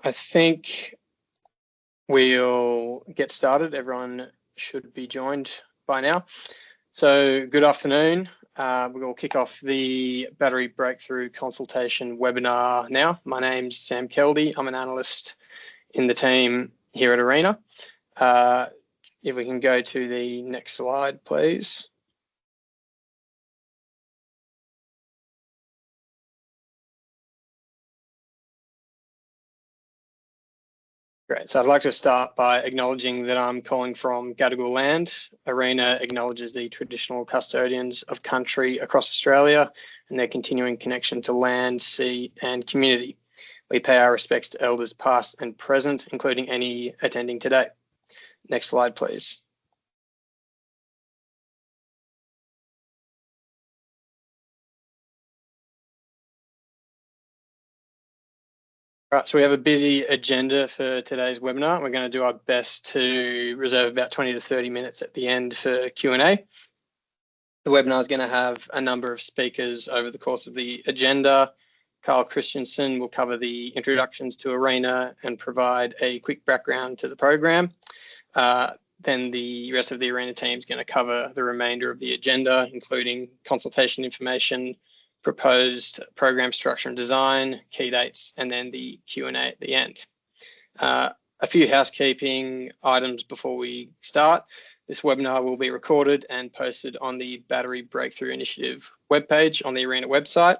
I think we'll get started. Everyone should be joined by now. So good afternoon. We'll kick off the Battery Breakthrough Consultation webinar now. My name's Sam Keldy. I'm an analyst in the team here at Arena. If we can go to the next slide, please. Great. So I'd like to start by acknowledging that I'm calling from Gadigal land. Arena acknowledges the traditional custodians of country across Australia and their continuing connection to land, sea and community. We pay our respects to elders past and present, including any attending today. Next slide, please. All right, so we have a busy agenda for today's webinar. We're going to do our best to reserve about 20 to 30 minutes at the end for Q&A. The webinar is going to have a number of speakers over the course of the agenda. Carl Christensen will cover the introductions to Arena and provide a quick background to the program. Then the rest of the Arena team is going to cover the remainder of the agenda, including consultation information, proposed program structure and design, key dates, and then the Q&A at the end. A few housekeeping items before we start. This webinar will be recorded and posted on the Battery Breakthrough Initiative webpage on the Arena website.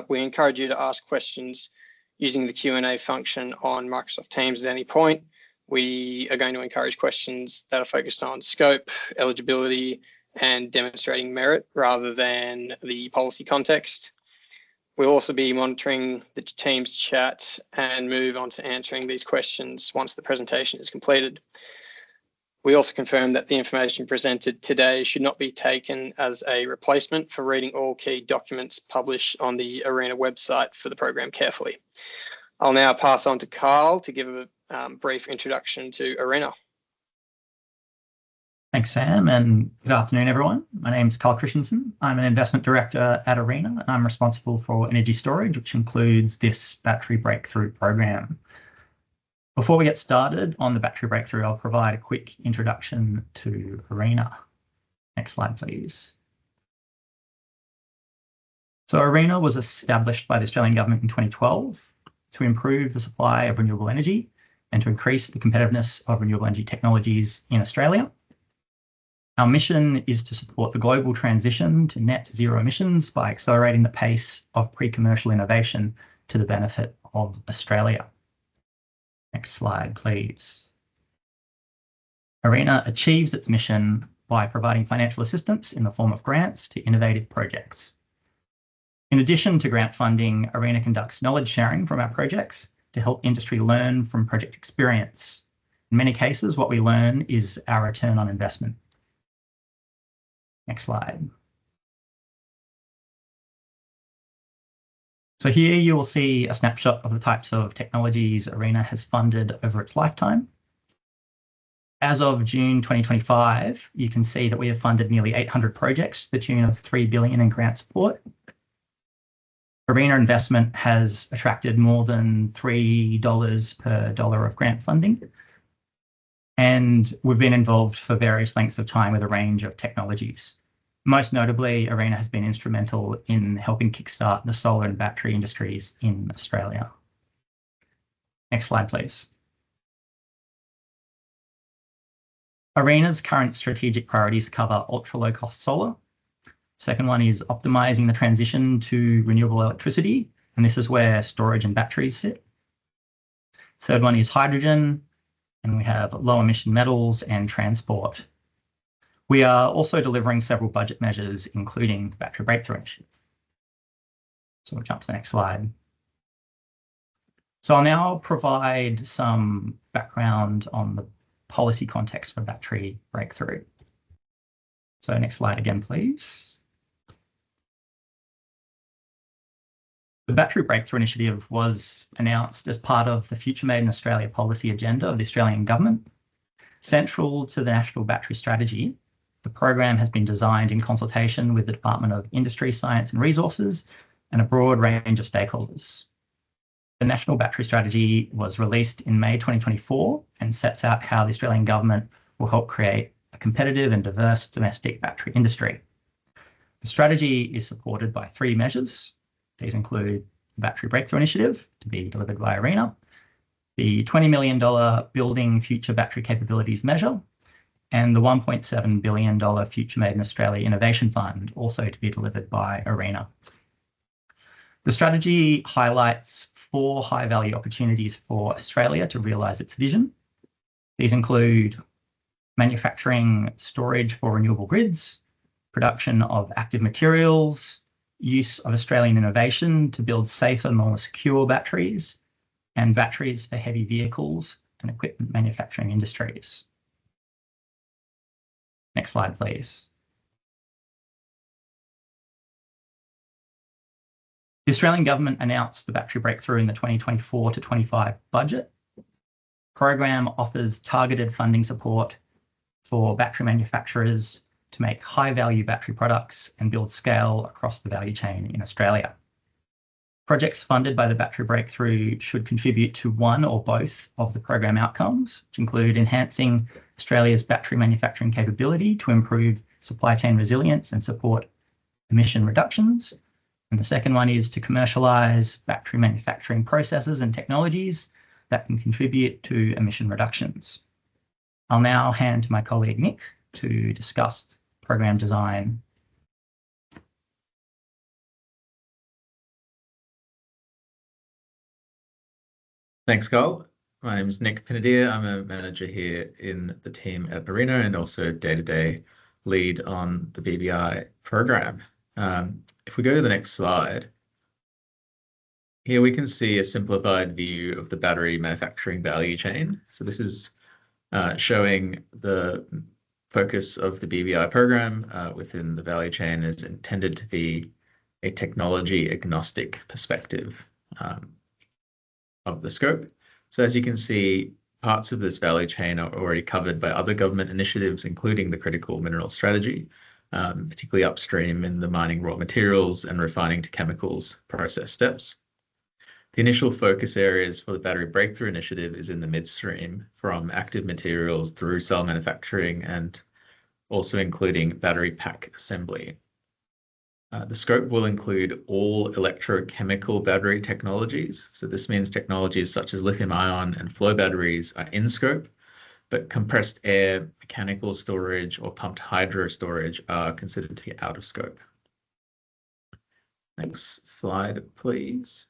We encourage you to ask questions using the Q&A function on Microsoft Teams at any point. We are going to encourage questions that are focused on scope, eligibility, and demonstrating merit rather than the policy context. We'll also be monitoring the team's chat and move on to answering these questions once the presentation is completed. We also confirm that the information presented today should not be taken as a replacement for reading all key documents published on the Arena website for the program carefully. I'll now pass on to Carl to give a brief introduction to Arena. Thanks, Sam, and good afternoon, everyone. My name is Carl Christensen. I'm an investment director at Arena, and I'm responsible for energy storage, which includes this Battery Breakthrough program. Before we get started on the Battery Breakthrough, I'll provide a quick introduction to Arena. Next slide, please. So Arena was established by the Australian government in 2012 to improve the supply of renewable energy and to increase the competitiveness of renewable energy technologies in Australia. Our mission is to support the global transition to net zero emissions by accelerating the pace of pre-commercial innovation to the benefit of Australia. Next slide, please. Arena achieves its mission by providing financial assistance in the form of grants to innovative projects. In addition to grant funding, Arena conducts knowledge sharing from our projects to help industry learn from project experience. In many cases, what we learn is our return on investment. Next slide. So here you will see a snapshot of the types of technologies Arena has funded over its lifetime. As of June 2025, you can see that we have funded nearly 800 projects to the tune of $3 billion in grant support. Arena investment has attracted more than $3 per dollar of grant funding. And we've been involved for various lengths of time with a range of technologies. Most notably, Arena has been instrumental in helping kickstart the solar and battery industries in Australia. Next slide, please. Arena's current strategic priorities cover ultra-low-cost solar. Second one is optimizing the transition to renewable electricity, and this is where storage and batteries sit. Third one is hydrogen, and we have low emission metals and transport. We are also delivering several budget measures, including the Battery Breakthrough Initiative. So we'll jump to the next slide. So I'll now provide some background on the policy context for Battery Breakthrough. So next slide again, please. The Battery Breakthrough Initiative was announced as part of the Future Made in Australia policy agenda of the Australian government. Central to the National Battery Strategy, the program has been designed in consultation with the Department of Industry, Science and Resources and a broad range of stakeholders. The National Battery Strategy was released in May 2024 and sets out how the Australian government will help create a competitive and diverse domestic battery industry. The strategy is supported by 3 measures. These include the Battery Breakthrough Initiative, to be delivered by ARENA, the $20 million Building Future Battery Capabilities measure, and the $1.7 billion Future Made in Australia Innovation Fund, also to be delivered by ARENA. The strategy highlights 4 high-value opportunities for Australia to realise its vision. These include manufacturing storage for renewable grids, production of active materials, use of Australian innovation to build safer, more secure batteries, and batteries for heavy vehicles and equipment manufacturing industries. Next slide, please. The Australian government announced the Battery Breakthrough in the 2024 to 25 budget. The program offers targeted funding support for battery manufacturers to make high-value battery products and build scale across the value chain in Australia. Projects funded by the Battery Breakthrough should contribute to one or both of the program outcomes, which include enhancing Australia's battery manufacturing capability to improve supply chain resilience and support emission reductions. And the second one is to commercialise battery manufacturing processes and technologies that can contribute to emission reductions. I'll now hand to my colleague Nick to discuss program design. Thanks, Carl. My name is Nick Pinadia. I'm a manager here in the team at ARENA and also day-to-day lead on the BBI program. If we go to the next slide, here we can see a simplified view of the battery manufacturing value chain. So this is showing the focus of the BBI program within the value chain is intended to be a technology agnostic perspective of the scope. So as you can see, parts of this value chain are already covered by other government initiatives, including the Critical Mineral Strategy, particularly upstream in the mining raw materials and refining to chemicals process steps. The initial focus areas for the Battery Breakthrough Initiative is in the midstream, from active materials through cell manufacturing and also including battery pack assembly. The scope will include all electrochemical battery technologies. So this means technologies such as lithium-ion and flow batteries are in scope, but compressed air, mechanical storage, or pumped hydro storage are considered to be out of scope. Next slide, please.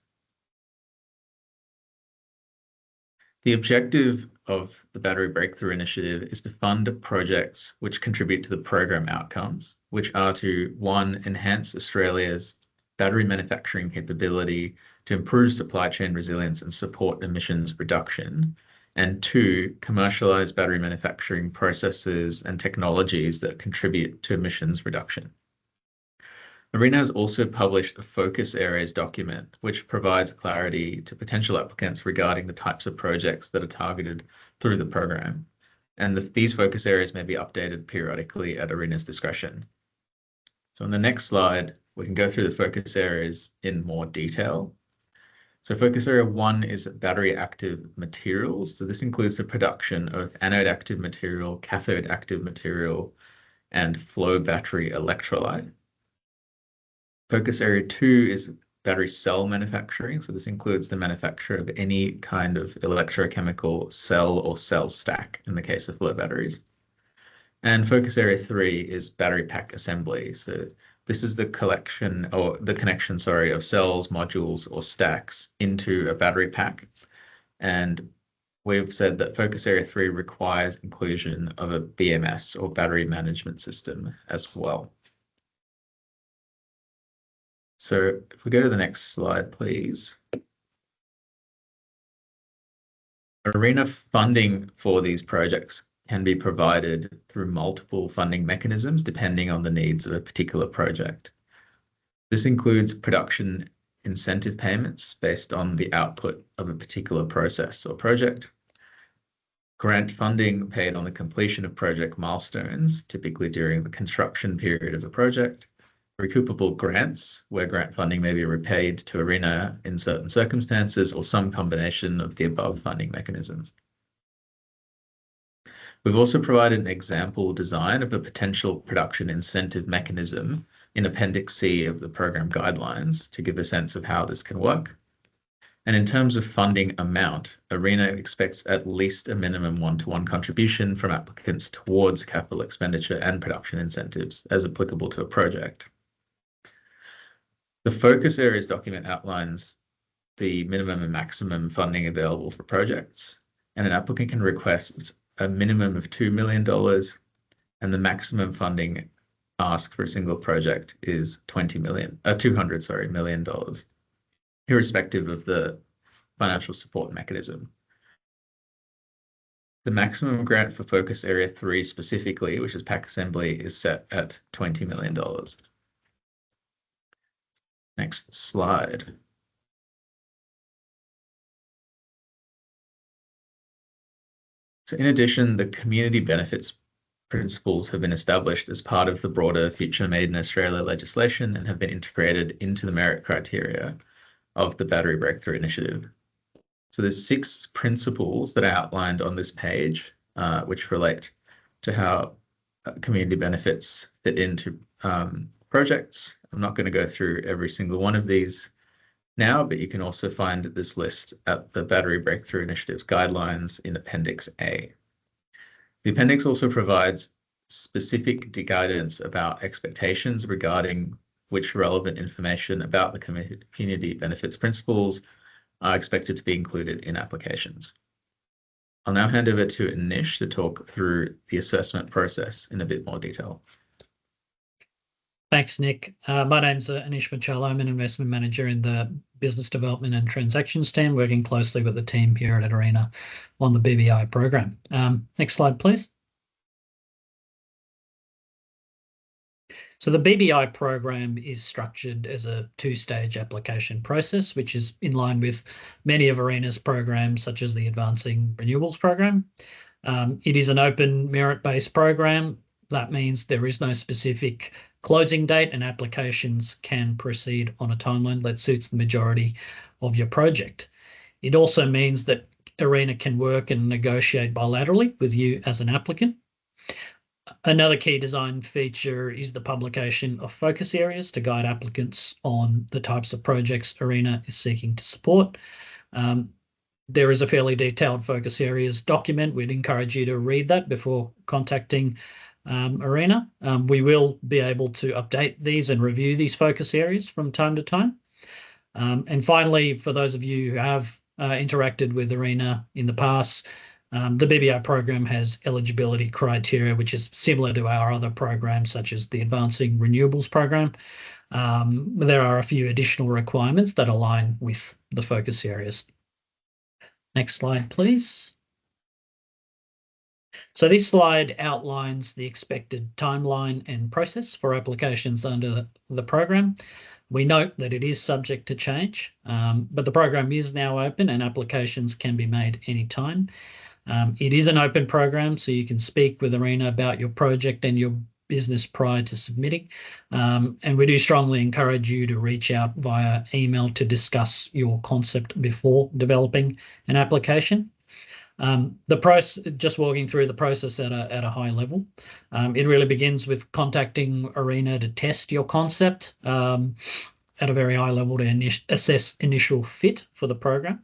The objective of the Battery Breakthrough Initiative is to fund projects which contribute to the program outcomes, which are to, 1, enhance Australia's battery manufacturing capability to improve supply chain resilience and support emissions reduction, and 2, commercialise battery manufacturing processes and technologies that contribute to emissions reduction. ARENA has also published a focus areas document, which provides clarity to potential applicants regarding the types of projects that are targeted through the program. And these focus areas may be updated periodically at ARENA's discretion. So on the next slide, we can go through the focus areas in more detail. So focus area 1 is battery active materials. So this includes the production of anode active material, cathode active material, and flow battery electrolyte. Focus area 2 is battery cell manufacturing. So this includes the manufacture of any kind of electrochemical cell or cell stack in the case of flow batteries. And focus area 3 is battery pack assembly. So this is the connection of cells, modules, or stacks into a battery pack. And we've said that focus area 3 requires inclusion of a BMS or battery management system as well. So if we go to the next slide, please. ARENA funding for these projects can be provided through multiple funding mechanisms depending on the needs of a particular project. This includes production incentive payments based on the output of a particular process or project, grant funding paid on the completion of project milestones, typically during the construction period of a project, recoupable grants, where grant funding may be repaid to ARENA in certain circumstances, or some combination of the above funding mechanisms. We've also provided an example design of a potential production incentive mechanism in Appendix C of the program guidelines to give a sense of how this can work. And in terms of funding amount, ARENA expects at least a minimum 1-to-1 contribution from applicants towards capital expenditure and production incentives as applicable to a project. The focus areas document outlines the minimum and maximum funding available for projects, and an applicant can request a minimum of $2 million, and the maximum funding asked for a single project is $200 million, irrespective of the financial support mechanism. The maximum grant for focus area 3 specifically, which is pack assembly, is set at $20 million. Next slide. So in addition, the community benefits principles have been established as part of the broader Future Made in Australia legislation and have been integrated into the merit criteria of the Battery Breakthrough Initiative. So there's 6 principles that are outlined on this page, which relate to how community benefits fit into projects. I'm not going to go through every single one of these now, but you can also find this list at the Battery Breakthrough Initiative's guidelines in Appendix A. The appendix also provides specific guidance about expectations regarding which relevant information about the community benefits principles are expected to be included in applications. I'll now hand over to Anish to talk through the assessment process in a bit more detail. Thanks, Nick. My name's Anish Machala. I'm an investment manager in the business development and transactions team, working closely with the team here at ARENA on the BBI program. Next slide, please. So the BBI program is structured as a 2-stage application process, which is in line with many of ARENA's programs, such as the Advancing Renewables program. It is an open merit-based program. That means there is no specific closing date, and applications can proceed on a timeline that suits the majority of your project. It also means that ARENA can work and negotiate bilaterally with you as an applicant. Another key design feature is the publication of focus areas to guide applicants on the types of projects ARENA is seeking to support. There is a fairly detailed focus areas document. We'd encourage you to read that before contacting ARENA. We will be able to update these and review these focus areas from time to time. And finally, for those of you who have interacted with ARENA in the past, the BBI program has eligibility criteria, which is similar to our other programs, such as the Advancing Renewables program. There are a few additional requirements that align with the focus areas. Next slide, please. So this slide outlines the expected timeline and process for applications under the program. We note that it is subject to change, but the program is now open and applications can be made anytime. It is an open program, so you can speak with ARENA about your project and your business prior to submitting. And we do strongly encourage you to reach out via email to your concept before developing an application. Just walking through the process at a high level, it really begins with contacting ARENA to test your concept at a very high level to assess initial fit for the program.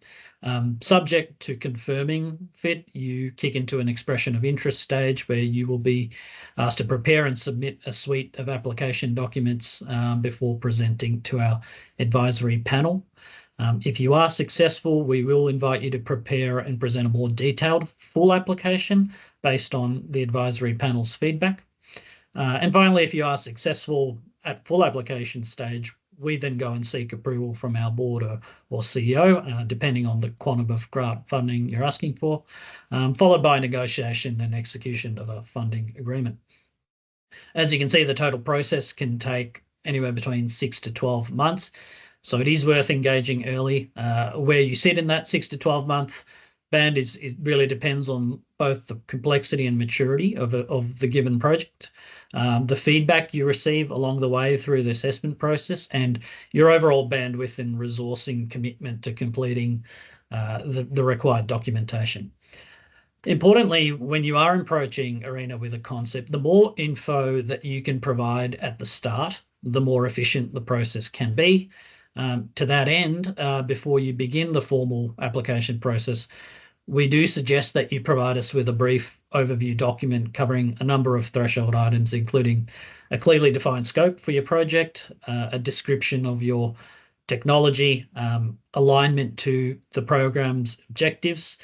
Subject to confirming fit, you kick into an expression of interest stage where you will be asked to prepare and submit a suite of application documents before presenting to our advisory panel. If you are successful, we will invite you to prepare and present a more detailed full application based on the advisory panel's feedback. And finally, if you are successful at full application stage, we then go and seek approval from our board or CEO, depending on the quantum of grant funding you're asking for, followed by negotiation and execution of a funding agreement. As you can see, the total process can take anywhere between 6 to 12 months. So it is worth engaging early. Where you sit in that 6 to 12 month band it really depends on both the complexity and maturity of the given project, the feedback you receive along the way through the assessment process, and your overall bandwidth and resourcing commitment to completing the required documentation. Importantly, when you are approaching ARENA with a concept, the more info that you can provide at the start, the more efficient the process can be. To that end, before you begin the formal application process, we do suggest that you provide us with a brief overview document covering a number of threshold items, including a clearly defined scope for your project, a description of your technology, alignment to the program's objectives,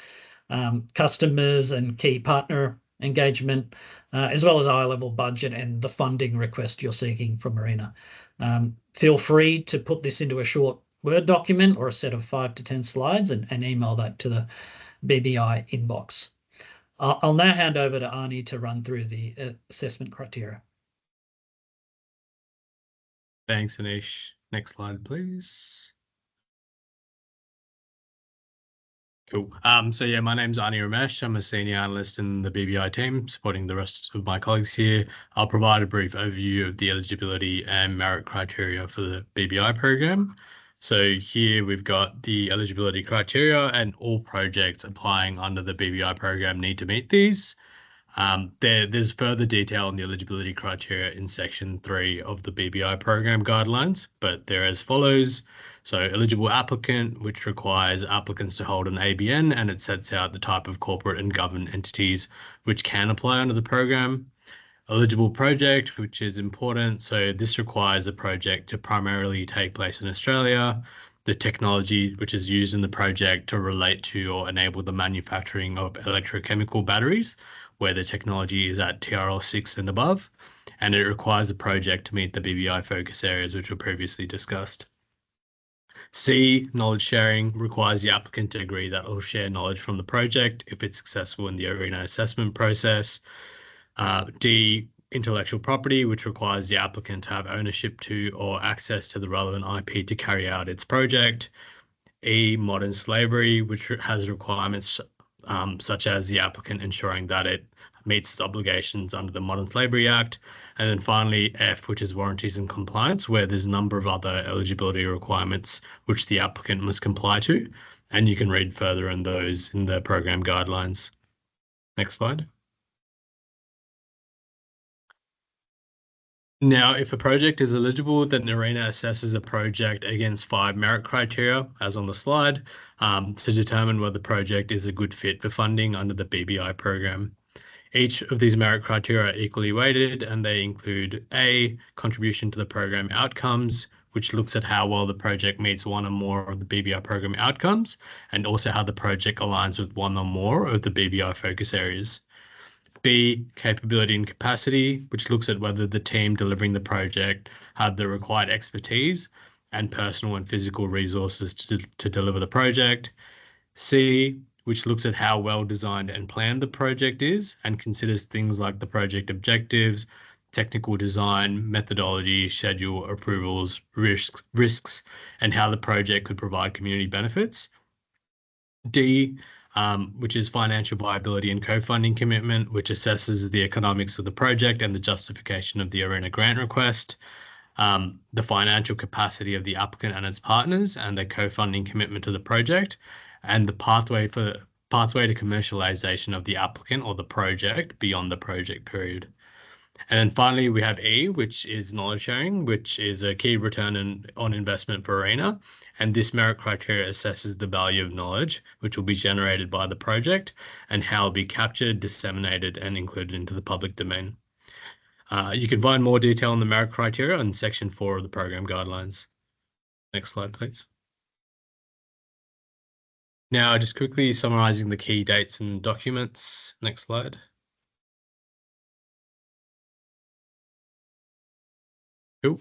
customers and key partner engagement, as well as a high-level budget and the funding request you're seeking from ARENA. Feel free to put this into a short Word document or a set of 5 to 10 slides and email that to the BBI inbox. I'll now hand over to Arnie to run through the assessment criteria. Thanks, Anish. Next slide, please. Cool. So yeah, my name's Arnie Ramesh. I'm a senior analyst in the BBI team, supporting the rest of my colleagues here. I'll provide a brief overview of the eligibility and merit criteria for the BBI program. So here we've got the eligibility criteria, and all projects applying under the BBI program need to meet these. There's further detail on the eligibility criteria in section 3 of the BBI program guidelines, but they're as follows. So eligible applicant, which requires applicants to hold an ABN, and it sets out the type of corporate and government entities which can apply under the program. Eligible project, which is important. So this requires the project to primarily take place in Australia. The technology which is used in the project to relate to or enable the manufacturing of electrochemical batteries, where the technology is at TRL 6 and above. And it requires the project to meet the BBI focus areas, which were previously discussed. C, knowledge sharing, requires the applicant to agree that it will share knowledge from the project if it's successful in the ARENA assessment process. D, intellectual property, which requires the applicant to have ownership to or access to the relevant IP to carry out its project. E, modern slavery, which has requirements such as the applicant ensuring that it meets its obligations under the Modern Slavery Act. And then finally, F, which is warranties and compliance, where there's a number of other eligibility requirements which the applicant must comply to. And you can read further on those in the program guidelines. Next slide. Now, if a project is eligible, then ARENA assesses a project against 5 merit criteria, as on the slide, to determine whether the project is a good fit for funding under the BBI program. Each of these merit criteria are equally weighted, and they include A, contribution to the program outcomes, which looks at how well the project meets one or more of the BBI program outcomes, and also how the project aligns with one or more of the BBI focus areas. B, capability and capacity, which looks at whether the team delivering the project had the required expertise and personal and physical resources to deliver the project. C, which looks at how well designed and planned the project is and considers things like the project objectives, technical design, methodology, schedule, approvals, risks, and how the project could provide community benefits. D, which is financial viability and co-funding commitment, which assesses the economics of the project and the justification of the ARENA grant request, the financial capacity of the applicant and its partners, and their co-funding commitment to the project, and the pathway to commercialization of the applicant or the project beyond the project period. And then finally, we have E, which is knowledge sharing, which is a key return on investment for ARENA. And this merit criteria assesses the value of knowledge, which will be generated by the project, and how it will be captured, disseminated, and included into the public domain. You can find more detail on the merit criteria in section 4 of the program guidelines. Next slide, please. Now, just quickly summarizing the key dates and documents. Next slide. Cool.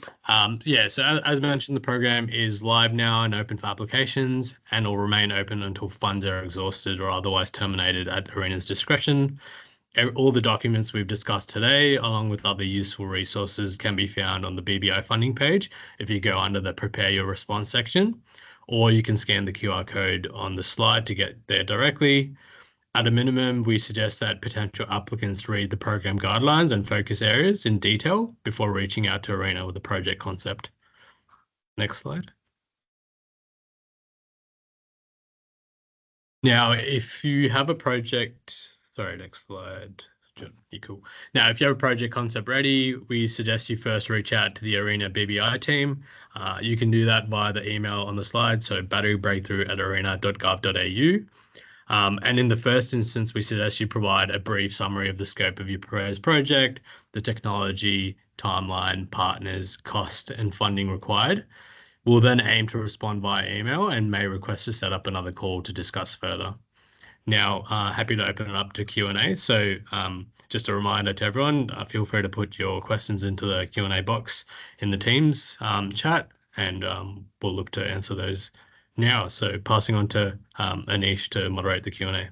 Yeah, so as mentioned, the program is live now and open for applications, and will remain open until funds are exhausted or otherwise terminated at ARENA's discretion. All the documents we've discussed today, along with other useful resources, can be found on the BBI funding page if you go under the Prepare Your Response section, or you can scan the QR code on the slide to get there directly. At a minimum, we suggest that potential applicants read the program guidelines and focus areas in detail before reaching out to Arena with a project concept. Next slide. Now, if you have a project, sorry, next slide. You're cool. Now, if you have a project concept ready, we suggest you first reach out to the Arena BBI team. You can do that via the email on the slide, so batterybreakthrough@arena.gov.au. And in the first instance, we suggest you provide a brief summary of the scope of your proposed project, the technology, timeline, partners, cost, and funding required. We'll then aim to respond via email and may request to set up another call to discuss further. Now, happy to open it up to Q&A. So just a reminder to everyone, feel free to put your questions into the Q&A box in the Teams chat, and we'll look to answer those now. So passing on to Anish to moderate the Q&A.